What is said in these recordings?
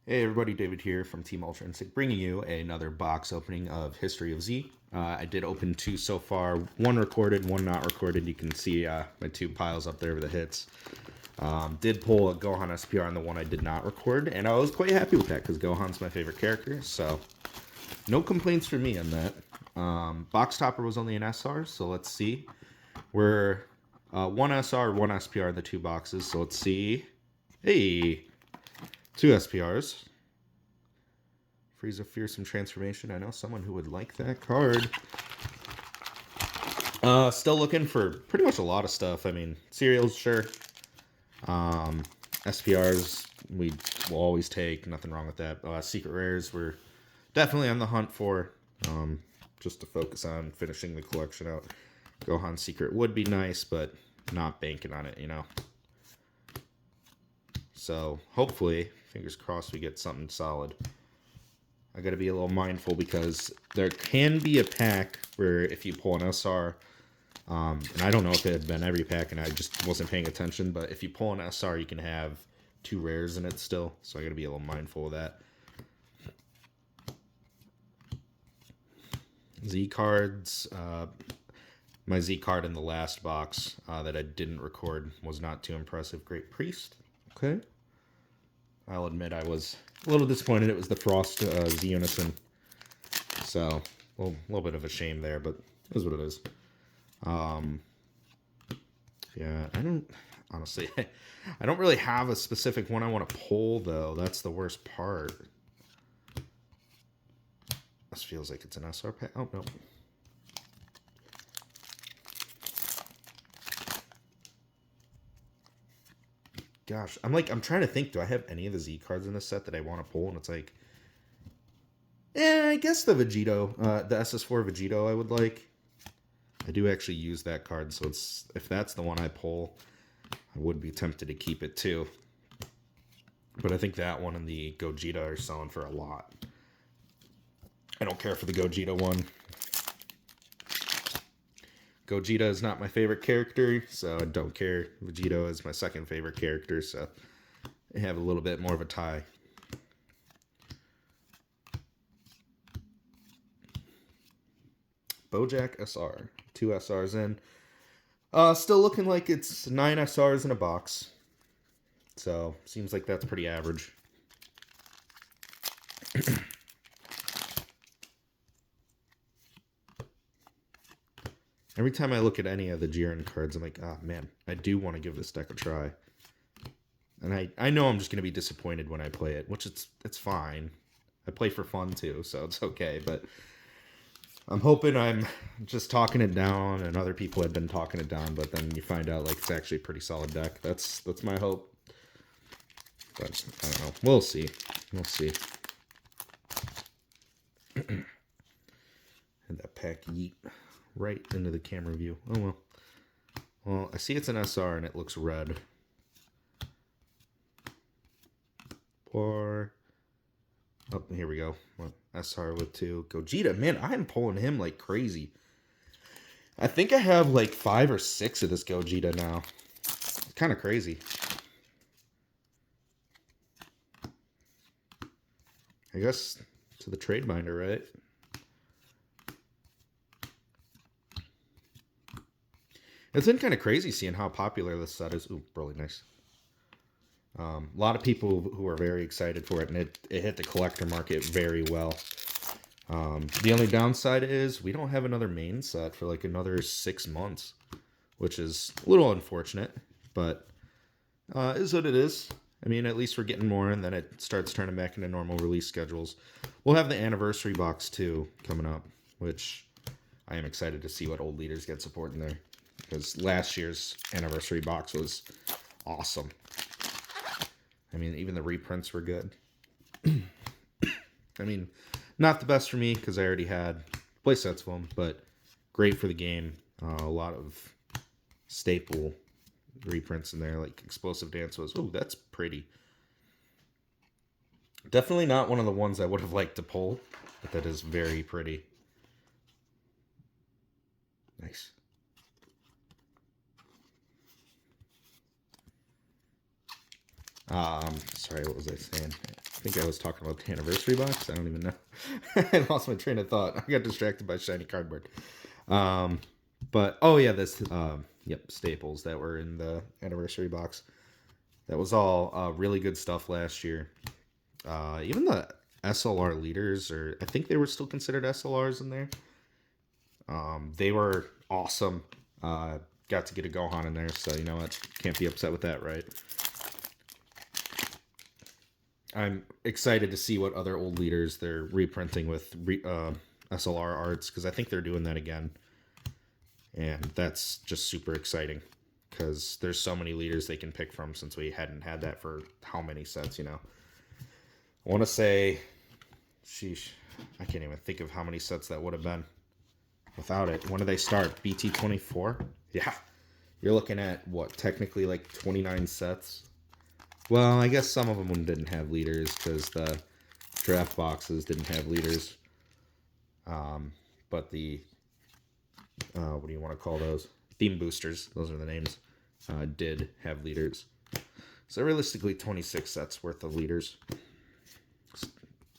Hey everybody, David here from Team Ultrinsic, bringing you another box opening of History of Z. I did open two so far, one recorded, one not recorded. You can see my two piles up there with the hits. Did pull a Gohan SPR on the one I did not record, and I was quite happy with that because Gohan's my favorite character, so no complaints from me on that. Box topper was only an SR, so let's see. We're one SR, one SPR in the two boxes, so let's see. Hey! Two SPRs. Frieza Fearsome Transformation. I know someone who would like that card. Still looking for pretty much a lot of stuff. I mean, serials, sure. SPRs, we will always take. Nothing wrong with that. Secret rares, we're definitely on the hunt for. Just to focus on finishing the collection out. Gohan Secret would be nice, but not banking on it, you know. So, hopefully, fingers crossed, we get something solid. I gotta be a little mindful because there can be a pack where if you pull an SR, and I don't know if it had been every pack and I just wasn't paying attention, but if you pull an SR, you can have two rares in it still. So I gotta be a little mindful of that. Z cards. My Z card in the last box that I didn't record was not too impressive. Great Priest. Okay. I'll admit I was a little disappointed it was the Frost Z Unison. So, a little bit of a shame there, but it is what it is. Yeah, I don't, honestly, I don't really have a specific one I want to pull, though. That's the worst part. This feels like it's an SR pack. Oh, no. Gosh, I'm trying to think, do I have any of the Z cards in this set that I want to pull? And it's like, I guess the Vegito, the SS4 Vegito I would like. I do actually use that card, so it's if that's the one I pull, I would be tempted to keep it too. But I think that one and the Gogeta are selling for a lot. I don't care for the Gogeta one. Gogeta is not my favorite character, so I don't care. Vegito is my second favorite character, so I have a little bit more of a tie. Bojack SR. Two SRs in. Still looking like it's 9 SRs in a box. So, seems like that's pretty average. Every time I look at any of the Jiren cards, I'm like, oh man, I do want to give this deck a try. And I know I'm just going to be disappointed when I play it, which it's fine. I play for fun too, so it's okay. But I'm hoping I'm just talking it down, and other people have been talking it down, but then you find out like it's actually a pretty solid deck. That's my hope. But I don't know. We'll see. We'll see. And that pack yeet right into the camera view. Oh well. Well, I see it's an SR and it looks red. Or oh, here we go. Well, SR with 2. Gogeta, man, I'm pulling him like crazy. I think I have like 5 or 6 of this Gogeta now. It's kind of crazy. I guess to the trade binder, right? It's been kind of crazy seeing how popular this set is. Ooh, really nice. A lot of people who are very excited for it, and it hit the collector market very well. The only downside is we don't have another main set for like another 6 months, which is a little unfortunate, but is what it is. I mean, at least we're getting more, and then it starts turning back into normal release schedules. We'll have the anniversary box, too, coming up, which I am excited to see what old leaders get support in there. Because last year's anniversary box was awesome. I mean, even the reprints were good. I mean, not the best for me because I already had play sets of them, but great for the game. A lot of staple reprints in there, like Explosive Dance was. Oh, that's pretty. Definitely not one of the ones I would have liked to pull, but that is very pretty. Nice. Sorry, what was I saying? I think I was talking about the anniversary box. I don't even know. I lost my train of thought. I got distracted by shiny cardboard. But oh yeah, this yep, staples that were in the anniversary box. That was all really good stuff last year. Even the SLR leaders, or I think they were still considered SLRs in there. They were awesome. Got to get a Gohan in there, so you know what? Can't be upset with that, right? I'm excited to see what other old leaders they're reprinting with SLR arts, because I think they're doing that again. And that's just super exciting, because there's so many leaders they can pick from since we hadn't had that for how many sets, you know. I want to say, sheesh, I can't even think of how many sets that would have been without it. When did they start? BT24? Yeah. You're looking at, what, technically like 29 sets? Well, I guess some of them didn't have leaders because the draft boxes didn't have leaders. But the, what do you want to call those? Theme boosters, those are the names, did have leaders. So realistically, 26 sets worth of leaders.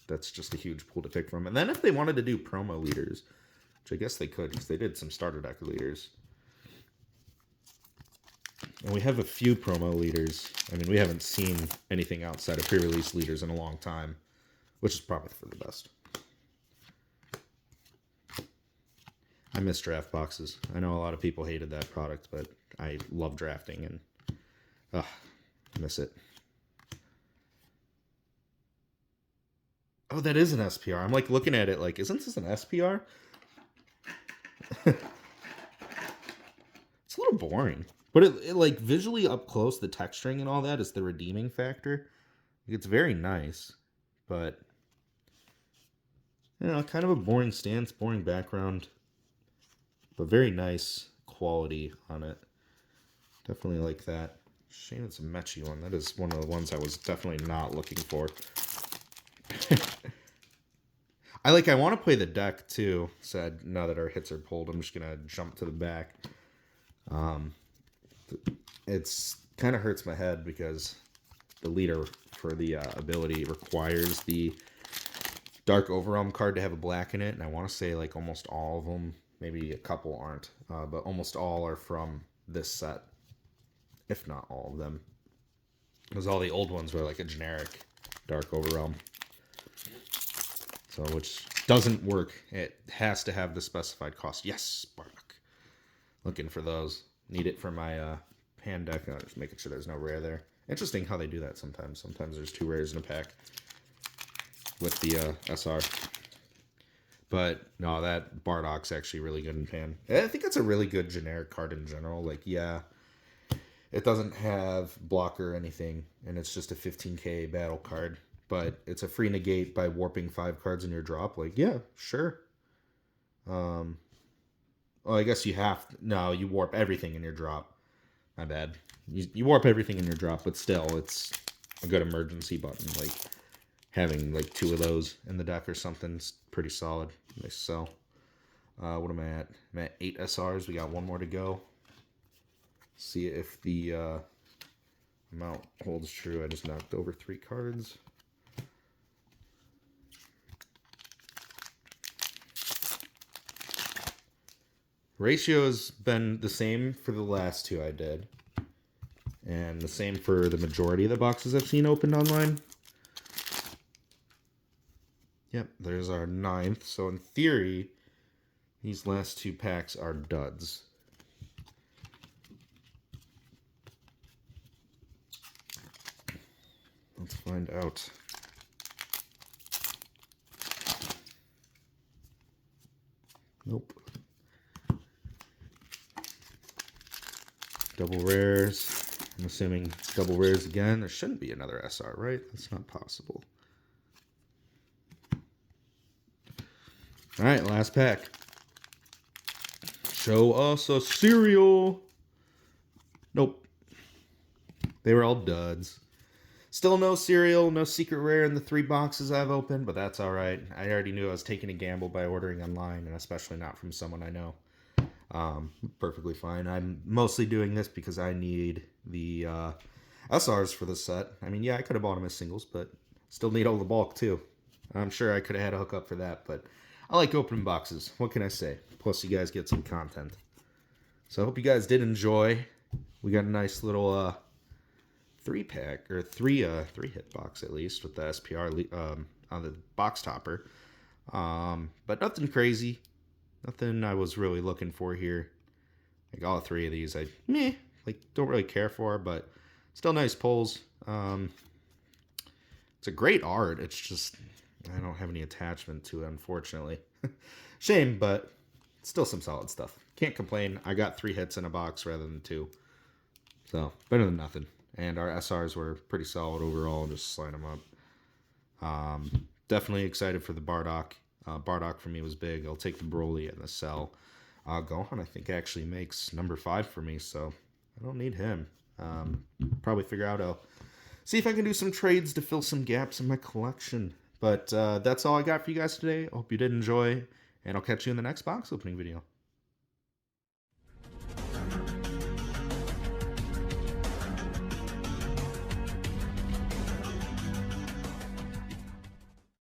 That's just a huge pool to pick from. And then if they wanted to do promo leaders, which I guess they could because they did some starter deck leaders. And we have a few promo leaders. I mean, we haven't seen anything outside of pre-release leaders in a long time, which is probably for the best. I miss draft boxes. I know a lot of people hated that product, but I love drafting and I miss it. Oh, that is an SPR. I'm like looking at it like, isn't this an SPR? It's a little boring. But it like visually up close, the texturing and all that is the redeeming factor. It's very nice, but you know, kind of a boring stance, boring background, but very nice quality on it. Definitely like that. Shame it's a Mechi one. That is one of the ones I was definitely not looking for. I want to play the deck too. So now that our hits are pulled, I'm just gonna jump to the back. It's kind of hurts my head because the leader for the ability requires the Dark Overwhelm card to have a black in it, and I want to say like almost all of them, maybe a couple aren't, but almost all are from this set, if not all of them. Because all the old ones were like a generic Dark Overwhelm. So, which doesn't work. It has to have the specified cost. Yes, Bardock. Looking for those. Need it for my hand deck. Just making sure there's no rare there. Interesting how they do that sometimes. Sometimes there's 2 rares in a pack with the SR. But no, that Bardock's actually really good in pan. I think it's a really good generic card in general. Like, yeah, it doesn't have block or anything, and it's just a 15k battle card. But it's a free negate by warping 5 cards in your drop. Like, yeah, sure. Well, I guess you have to, no, you warp everything in your drop. My bad. You warp everything in your drop, but still, it's a good emergency button. Like, having like 2 of those in the deck or something is pretty solid. Nice sell. What am I at? I'm at 8 SRs. We got 1 more to go. See if the amount holds true. I just knocked over 3 cards. Ratio has been the same for the last 2 I did. And the same for the majority of the boxes I've seen opened online. Yep, there's our 9th. So in theory, these last 2 packs are duds. Let's find out. Nope. Double rares. I'm assuming double rares again. There shouldn't be another SR, right? That's not possible. Alright, last pack. Show us a cereal. Nope. They were all duds. Still no cereal, no secret rare in the 3 boxes I've opened, but that's alright. I already knew I was taking a gamble by ordering online, and especially not from someone I know. Perfectly fine. I'm mostly doing this because I need the SRs for this set. I mean, yeah, I could have bought them as singles, but Still need all the bulk too. I'm sure I could have had a hookup for that, but I like opening boxes. What can I say? Plus, you guys get some content. So I hope you guys did enjoy. We got a nice little 3-pack or three hit box at least with the SPR on the box topper. But nothing crazy. Nothing I was really looking for here. Like all 3 of these, I don't really care for, but still nice pulls. It's a great art. It's just I don't have any attachment to it, unfortunately. Shame, but still some solid stuff. Can't complain. I got 3 hits in a box rather than 2. So, better than nothing. And our SRs were pretty solid overall. Just slide them up. Definitely excited for the Bardock. Bardock for me was big. I'll take the Broly and the Cell. Gohan, I think, actually makes number 5 for me, so I don't need him. Probably figure out see if I can do some trades to fill some gaps in my collection. But that's all I got for you guys today. I hope you did enjoy, and I'll catch you in the next box opening video.